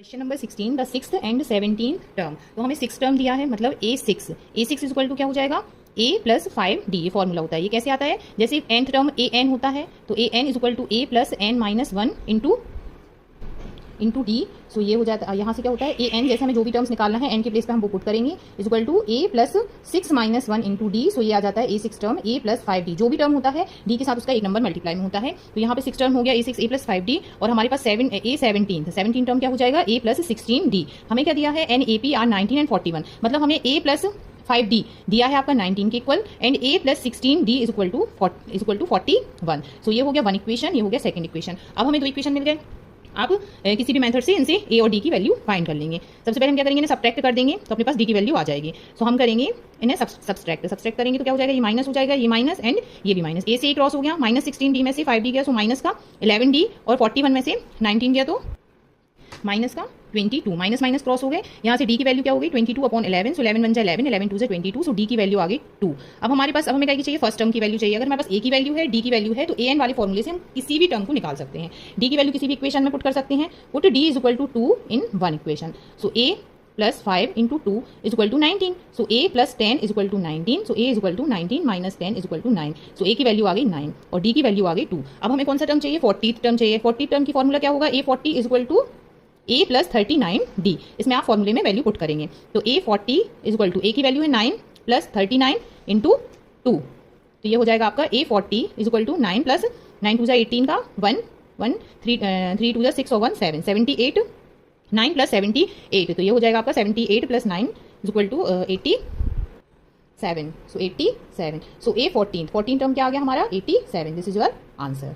Question number 16 the sixth and 17th term. तो हमें six term दिया है, मतलब A6 इज इक्वल टू क्या हो जाएगा a प्लस 5d। ये फॉर्मूला होता है। ये कैसे आता है, जैसे nth टर्म an होता है तो an is equal to a plus n minus 1 into डी। सो ये हो जाता है, यहाँ से क्या होता है an, जैसे हमें जो भी टर्म्स निकालना है n के प्लेस पे हम वो पुट करेंगे, is equal to a plus 6 minus 1 into डी। सो ये आ जाता है A6 term a plus 5d। जो भी टर्म होता है d के साथ उसका एक नंबर मल्टीप्लाई में होता है। तो यहाँ पे 6 टर्म हो गया A6 a प्लस 5d, और हमारे पास 17 टर्म क्या हो जाएगा a प्लस 16d। हमें क्या दिया है n a p r 19 and 41, मतलब हमें a प्लस 5d दिया है आपका 19 के इक्वल, and a plus 16d is equal to 41। So ये हो गया वन इक्वेशन, ये हो गया सेकंड इक्वेशन। अब हमें दो इक्वेशन मिल गए। आप किसी भी मेथड से इनसे a और d की वैल्यू फाइंड कर लेंगे। सबसे पहले हम क्या करेंगे, इन्हें सब्ट्रैक्ट कर देंगे तो अपने पास d की वैल्यू आ जाएगी। सो हम करेंगे इन्हें सब्ट्रैक्ट करेंगे तो क्या हो जाएगा, ये माइनस हो जाएगा, ये माइनस एंड ये भी माइनस। a से क्रॉस हो गया, माइनस 16d में से 5d गया, सो माइनस का 11d, और 41 में से 19 गया तो माइनस का 22। माइनस माइनस क्रॉस हो गए, यहाँ से d की वैल्यू क्या हो गई 22 अपॉन 11। सो 11 बन जाए 11, 11 2 से 22। सो d की वैल्यू आ गई 2। अब हमारे पास, अब हमें क्या चाहिए, फर्स्ट टर्म की वैल्यू चाहिए। अगर हमारे पास a की वैल्यू है, d की वैल्यू है, तो an वाले फॉर्मूले से हम किसी भी टर्म को निकाल सकते हैं। d की वैल्यू किसी भी इक्वेशन में पुट कर सकते हैं। Put d is equal to 2 in one equation. So a plus 5 into 2 is equal to 19। So a plus 10 is equal to 19। So a is equal to 19 minus 10 is equal to 9। So a की value आ गई 9 और d की value आ गई 2। अब हमें कौन सा टर्म चाहिए, 40th टर्म चाहिए। 40th टर्म की फॉर्मूला क्या होगा, a40 is equal to a plus 39d। इसमें आप फॉर्मूले में वैल्यू पुट करेंगे तो a40 is equal to, a की वैल्यू है 9 प्लस 39 इंटू 2। तो ये हो जाएगा आपका a40 is equal to 9 plus 9 to 18 का 1 1 3 टू 6 और 1 7 78 9 प्लस 78। तो ये हो जाएगा आपका 78 plus 9 is equal to 87। So 87। So a14 term क्या आ गया हमारा 87। This is your answer.